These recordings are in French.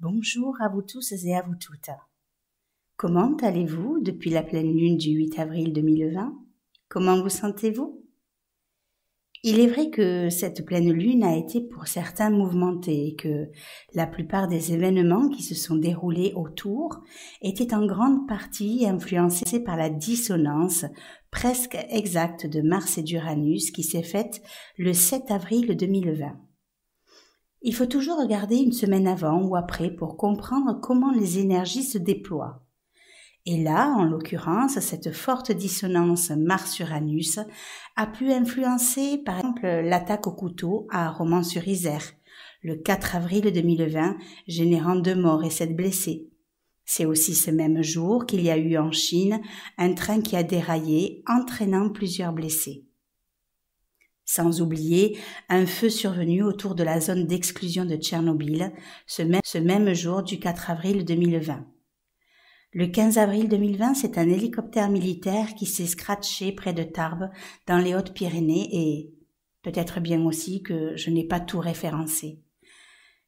Bonjour à vous tous et à vous toutes. Comment allez-vous depuis la pleine lune du 8 avril 2020 ? Comment vous sentez-vous ? Il est vrai que cette pleine lune a été pour certains mouvementée et que la plupart des événements qui se sont déroulés autour étaient en grande partie influencés par la dissonance presque exacte de Mars et d'Uranus qui s'est faite le 7 avril 2020. Il faut toujours regarder une semaine avant ou après pour comprendre comment les énergies se déploient. Et là, en l'occurrence, cette forte dissonance Mars-Uranus a pu influencer, par exemple, l'attaque au couteau à Romans-sur-Isère, le 4 avril 2020, générant 2 morts et 7 blessés. C'est aussi ce même jour qu'il y a eu en Chine un train qui a déraillé, entraînant plusieurs blessés. Sans oublier un feu survenu autour de la zone d'exclusion de Tchernobyl, ce même jour du 4 avril 2020. Le 15 avril 2020, c'est un hélicoptère militaire qui s'est scratché près de Tarbes, dans les Hautes-Pyrénées, et peut-être bien aussi que je n'ai pas tout référencé.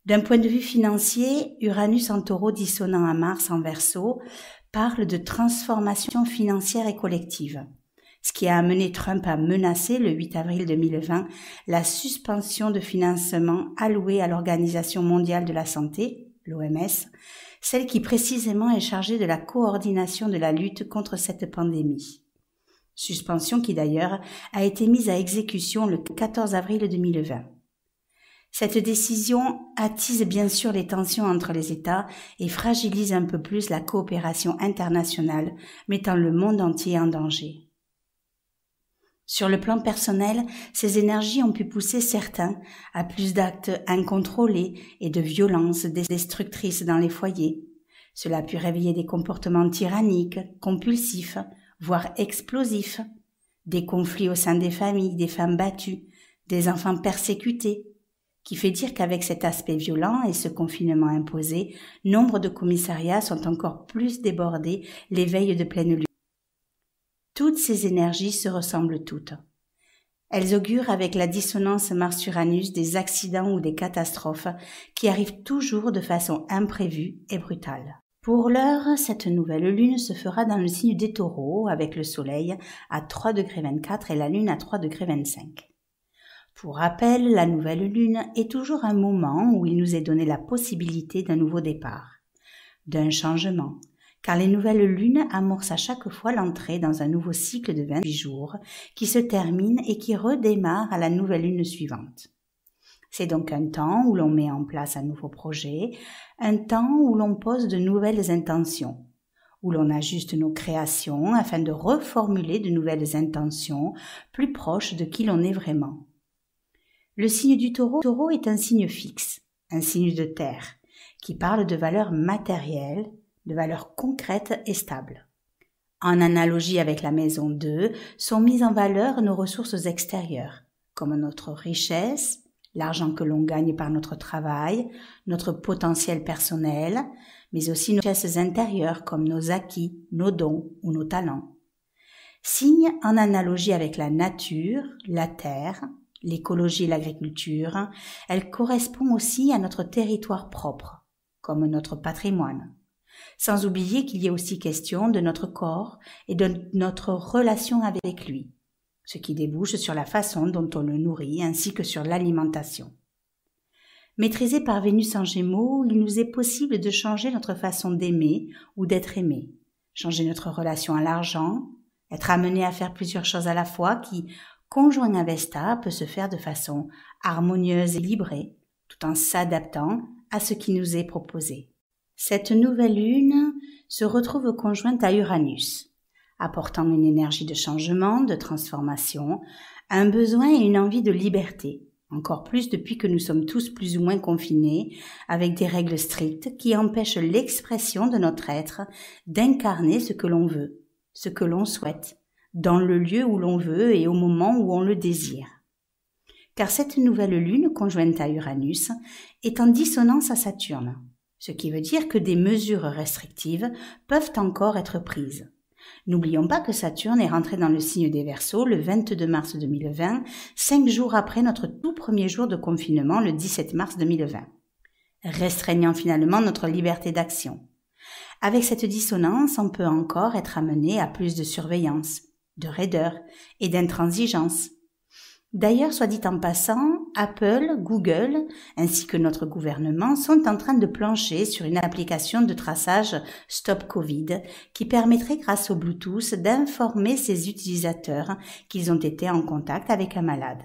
D'un point de vue financier, Uranus en Taureau dissonant à Mars en Verseau parle de transformation financière et collective, ce qui a amené Trump à menacer le 8 avril 2020 la suspension de financement alloué à l'Organisation mondiale de la santé, l'OMS, celle qui précisément est chargée de la coordination de la lutte contre cette pandémie. Suspension qui d'ailleurs a été mise à exécution le 14 avril 2020. Cette décision attise bien sûr les tensions entre les États et fragilise un peu plus la coopération internationale, mettant le monde entier en danger. Sur le plan personnel, ces énergies ont pu pousser certains à plus d'actes incontrôlés et de violences destructrices dans les foyers. Cela a pu réveiller des comportements tyranniques, compulsifs, voire explosifs, des conflits au sein des familles, des femmes battues, des enfants persécutés, qui fait dire qu'avec cet aspect violent et ce confinement imposé, nombre de commissariats sont encore plus débordés les veilles de pleine lune. Toutes ces énergies se ressemblent toutes. Elles augurent avec la dissonance Mars-Uranus des accidents ou des catastrophes qui arrivent toujours de façon imprévue et brutale. Pour l'heure, cette nouvelle lune se fera dans le signe des Taureaux avec le Soleil à 3,24 et la Lune à 3,25. Pour rappel, la nouvelle lune est toujours un moment où il nous est donné la possibilité d'un nouveau départ, d'un changement, car les nouvelles lunes amorcent à chaque fois l'entrée dans un nouveau cycle de 28 jours qui se termine et qui redémarre à la nouvelle lune suivante. C'est donc un temps où l'on met en place un nouveau projet, un temps où l'on pose de nouvelles intentions, où l'on ajuste nos créations afin de reformuler de nouvelles intentions plus proches de qui l'on est vraiment. Le signe du Taureau est un signe fixe, un signe de terre, qui parle de valeurs matérielles, de valeurs concrètes et stables. En analogie avec la maison 2, sont mises en valeur nos ressources extérieures, comme notre richesse, l'argent que l'on gagne par notre travail, notre potentiel personnel, mais aussi nos richesses intérieures comme nos acquis, nos dons ou nos talents. Signe en analogie avec la nature, la terre, l'écologie et l'agriculture, elle correspond aussi à notre territoire propre, comme notre patrimoine. Sans oublier qu'il y a aussi question de notre corps et de notre relation avec lui, ce qui débouche sur la façon dont on le nourrit ainsi que sur l'alimentation. Maîtrisé par Vénus en Gémeaux, il nous est possible de changer notre façon d'aimer ou d'être aimé, changer notre relation à l'argent, être amené à faire plusieurs choses à la fois qui, conjoint à Vesta, peut se faire de façon harmonieuse et équilibrée, tout en s'adaptant à ce qui nous est proposé. Cette nouvelle lune se retrouve conjointe à Uranus, apportant une énergie de changement, de transformation, un besoin et une envie de liberté, encore plus depuis que nous sommes tous plus ou moins confinés, avec des règles strictes qui empêchent l'expression de notre être d'incarner ce que l'on veut, ce que l'on souhaite, dans le lieu où l'on veut et au moment où on le désire. Car cette nouvelle lune conjointe à Uranus est en dissonance à Saturne, ce qui veut dire que des mesures restrictives peuvent encore être prises. N'oublions pas que Saturne est rentré dans le signe des Verseaux le 22 mars 2020, 5 jours après notre tout premier jour de confinement le 17 mars 2020. restreignant finalement notre liberté d'action. Avec cette dissonance, on peut encore être amené à plus de surveillance, de raideur et d'intransigeance. D'ailleurs, soit dit en passant, Apple, Google, ainsi que notre gouvernement sont en train de plancher sur une application de traçage Stop Covid qui permettrait grâce au Bluetooth d'informer ses utilisateurs qu'ils ont été en contact avec un malade.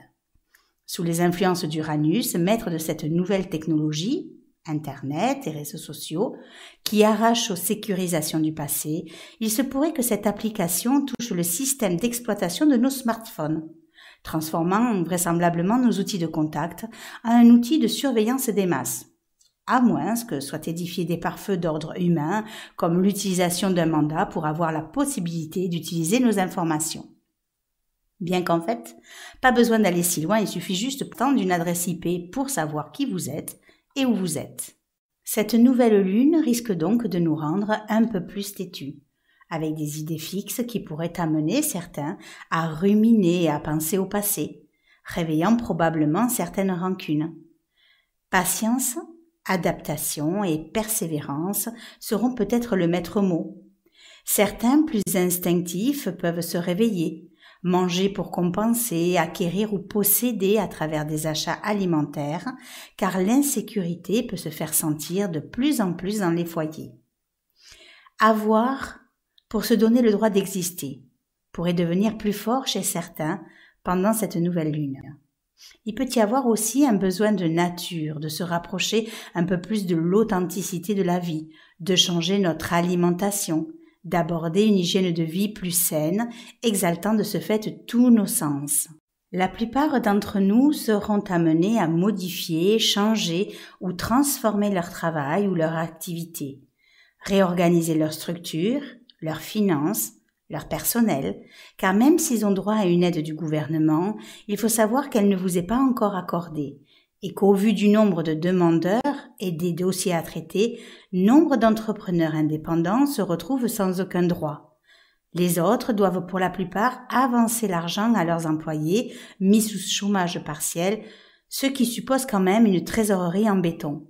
Sous les influences d'Uranus, maître de cette nouvelle technologie, Internet et réseaux sociaux, qui arrachent aux sécurisations du passé, il se pourrait que cette application touche le système d'exploitation de nos smartphones, transformant vraisemblablement nos outils de contact en un outil de surveillance des masses, à moins que soient édifiés des pare-feux d'ordre humain, comme l'utilisation d'un mandat pour avoir la possibilité d'utiliser nos informations. Bien qu'en fait, pas besoin d'aller si loin, il suffit juste d'une adresse IP pour savoir qui vous êtes et où vous êtes. Cette nouvelle lune risque donc de nous rendre un peu plus têtus, avec des idées fixes qui pourraient amener certains à ruminer et à penser au passé, réveillant probablement certaines rancunes. Patience, adaptation et persévérance seront peut-être le maître mot. Certains plus instinctifs peuvent se réveiller, manger pour compenser, acquérir ou posséder à travers des achats alimentaires, car l'insécurité peut se faire sentir de plus en plus dans les foyers. Avoir pour se donner le droit d'exister pourrait devenir plus fort chez certains pendant cette nouvelle lune. Il peut y avoir aussi un besoin de nature, de se rapprocher un peu plus de l'authenticité de la vie, de changer notre alimentation, d'aborder une hygiène de vie plus saine, exaltant de ce fait tous nos sens. La plupart d'entre nous seront amenés à modifier, changer ou transformer leur travail ou leur activité, réorganiser leur structure, leurs finances, leur personnel, car même s'ils ont droit à une aide du gouvernement, il faut savoir qu'elle ne vous est pas encore accordée, et qu'au vu du nombre de demandeurs et des dossiers à traiter, nombre d'entrepreneurs indépendants se retrouvent sans aucun droit. Les autres doivent pour la plupart avancer l'argent à leurs employés mis sous chômage partiel, ce qui suppose quand même une trésorerie en béton.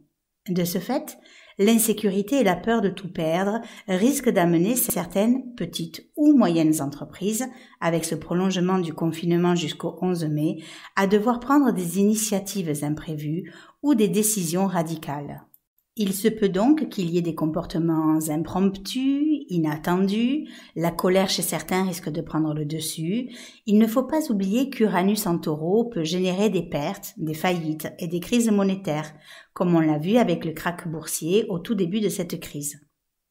De ce fait, l'insécurité et la peur de tout perdre risquent d'amener certaines petites ou moyennes entreprises, avec ce prolongement du confinement jusqu'au 11 mai, à devoir prendre des initiatives imprévues ou des décisions radicales. Il se peut donc qu'il y ait des comportements impromptus, inattendus, la colère chez certains risque de prendre le dessus. Il ne faut pas oublier qu'Uranus en Taureau peut générer des pertes, des faillites et des crises monétaires, comme on l'a vu avec le krach boursier au tout début de cette crise.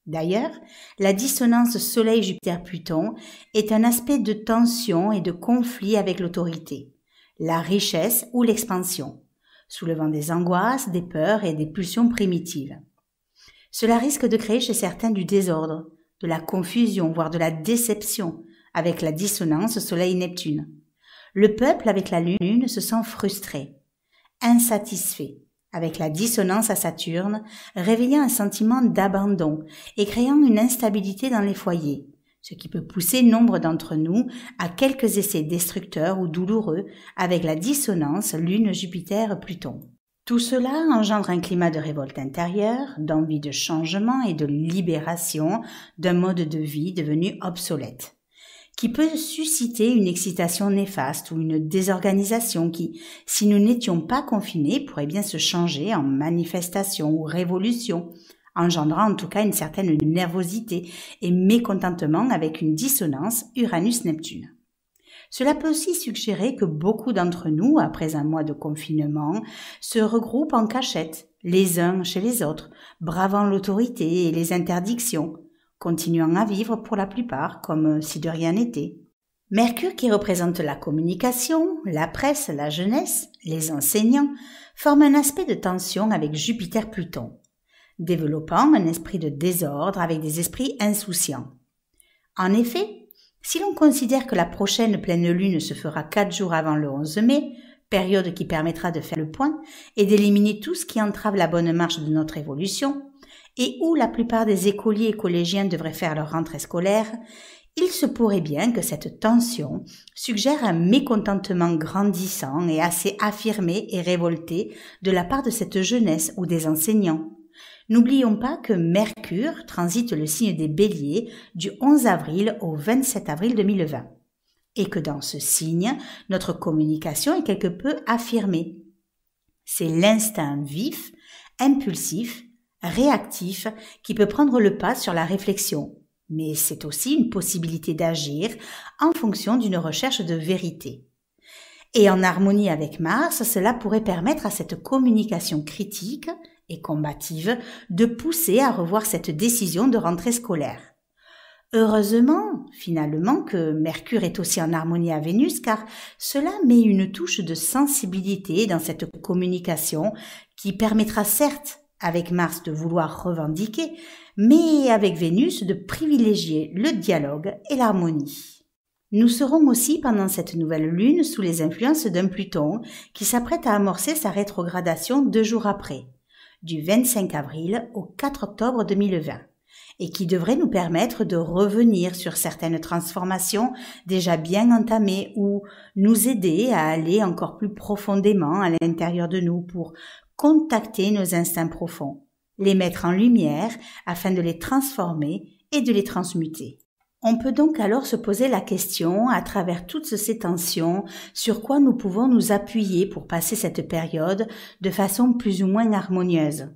D'ailleurs, la dissonance Soleil-Jupiter-Pluton est un aspect de tension et de conflit avec l'autorité, la richesse ou l'expansion, soulevant des angoisses, des peurs et des pulsions primitives. Cela risque de créer chez certains du désordre, de la confusion, voire de la déception, avec la dissonance Soleil-Neptune. Le peuple, avec la Lune, se sent frustré, insatisfait, avec la dissonance à Saturne, réveillant un sentiment d'abandon et créant une instabilité dans les foyers, ce qui peut pousser nombre d'entre nous à quelques essais destructeurs ou douloureux avec la dissonance Lune-Jupiter-Pluton. Tout cela engendre un climat de révolte intérieure, d'envie de changement et de libération d'un mode de vie devenu obsolète, qui peut susciter une excitation néfaste ou une désorganisation qui, si nous n'étions pas confinés, pourrait bien se changer en manifestation ou révolution, engendrant en tout cas une certaine nervosité et mécontentement avec une dissonance Uranus-Neptune. Cela peut aussi suggérer que beaucoup d'entre nous, après un mois de confinement, se regroupent en cachette, les uns chez les autres, bravant l'autorité et les interdictions, continuant à vivre pour la plupart comme si de rien n'était. Mercure, qui représente la communication, la presse, la jeunesse, les enseignants, forme un aspect de tension avec Jupiter-Pluton, développant un esprit de désordre avec des esprits insouciants. En effet, si l'on considère que la prochaine pleine lune se fera 4 jours avant le 11 mai, période qui permettra de faire le point et d'éliminer tout ce qui entrave la bonne marche de notre évolution, et où la plupart des écoliers et collégiens devraient faire leur rentrée scolaire, Il se pourrait bien que cette tension suggère un mécontentement grandissant et assez affirmé et révolté de la part de cette jeunesse ou des enseignants. N'oublions pas que Mercure transite le signe des Béliers du 11 avril au 27 avril 2020 et que dans ce signe, notre communication est quelque peu affirmée. C'est l'instinct vif, impulsif, réactif qui peut prendre le pas sur la réflexion. Mais c'est aussi une possibilité d'agir en fonction d'une recherche de vérité. Et en harmonie avec Mars, cela pourrait permettre à cette communication critique et combative de pousser à revoir cette décision de rentrée scolaire. Heureusement, finalement, que Mercure est aussi en harmonie à Vénus, car cela met une touche de sensibilité dans cette communication qui permettra certes avec Mars de vouloir revendiquer, mais avec Vénus de privilégier le dialogue et l'harmonie. Nous serons aussi pendant cette nouvelle lune sous les influences d'un Pluton qui s'apprête à amorcer sa rétrogradation 2 jours après, du 25 avril au 4 octobre 2020, et qui devrait nous permettre de revenir sur certaines transformations déjà bien entamées ou nous aider à aller encore plus profondément à l'intérieur de nous pour contacter nos instincts profonds, les mettre en lumière afin de les transformer et de les transmuter. On peut donc alors se poser la question, à travers toutes ces tensions, sur quoi nous pouvons nous appuyer pour passer cette période de façon plus ou moins harmonieuse.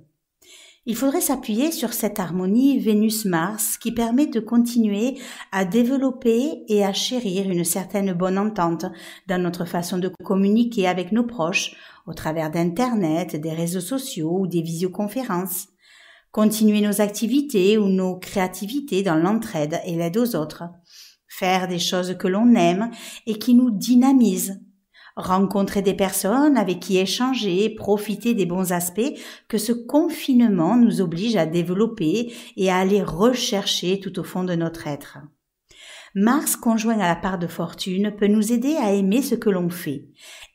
Il faudrait s'appuyer sur cette harmonie Vénus-Mars qui permet de continuer à développer et à chérir une certaine bonne entente dans notre façon de communiquer avec nos proches au travers d'Internet, des réseaux sociaux ou des visioconférences. Continuer nos activités ou nos créativités dans l'entraide et l'aide aux autres. Faire des choses que l'on aime et qui nous dynamisent. Rencontrer des personnes avec qui échanger, profiter des bons aspects que ce confinement nous oblige à développer et à aller rechercher tout au fond de notre être. Mars conjoint à la part de fortune peut nous aider à aimer ce que l'on fait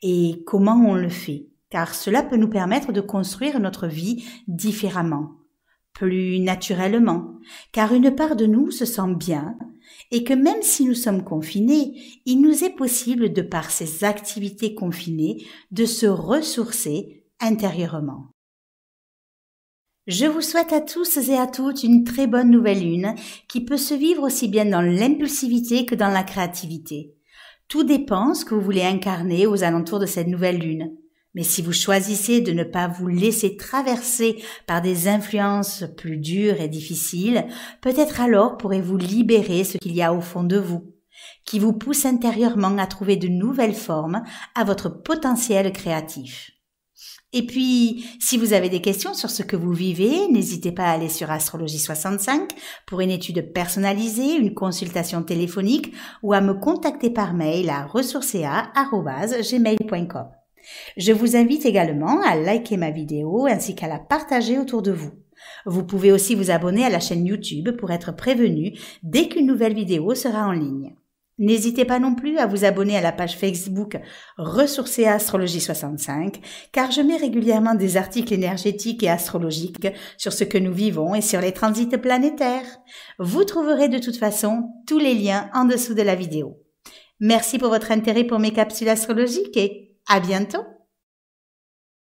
et comment on le fait, car cela peut nous permettre de construire notre vie différemment, plus naturellement, car une part de nous se sent bien et que même si nous sommes confinés, il nous est possible, de par ces activités confinées, de se ressourcer intérieurement. Je vous souhaite à tous et à toutes une très bonne nouvelle lune qui peut se vivre aussi bien dans l'impulsivité que dans la créativité. Tout dépend ce que vous voulez incarner aux alentours de cette nouvelle lune. Mais si vous choisissez de ne pas vous laisser traverser par des influences plus dures et difficiles, peut-être alors pourrez-vous libérer ce qu'il y a au fond de vous, qui vous pousse intérieurement à trouver de nouvelles formes à votre potentiel créatif. Et puis, si vous avez des questions sur ce que vous vivez, n'hésitez pas à aller sur Astrologie 65 pour une étude personnalisée, une consultation téléphonique ou à me contacter par mail à ressourcea@gmail.com. Je vous invite également à liker ma vidéo ainsi qu'à la partager autour de vous. Vous pouvez aussi vous abonner à la chaîne YouTube pour être prévenu dès qu'une nouvelle vidéo sera en ligne. N'hésitez pas non plus à vous abonner à la page Facebook Ressourcea Astrologie 65 car je mets régulièrement des articles énergétiques et astrologiques sur ce que nous vivons et sur les transits planétaires. Vous trouverez de toute façon tous les liens en dessous de la vidéo. Merci pour votre intérêt pour mes capsules astrologiques et à bientôt!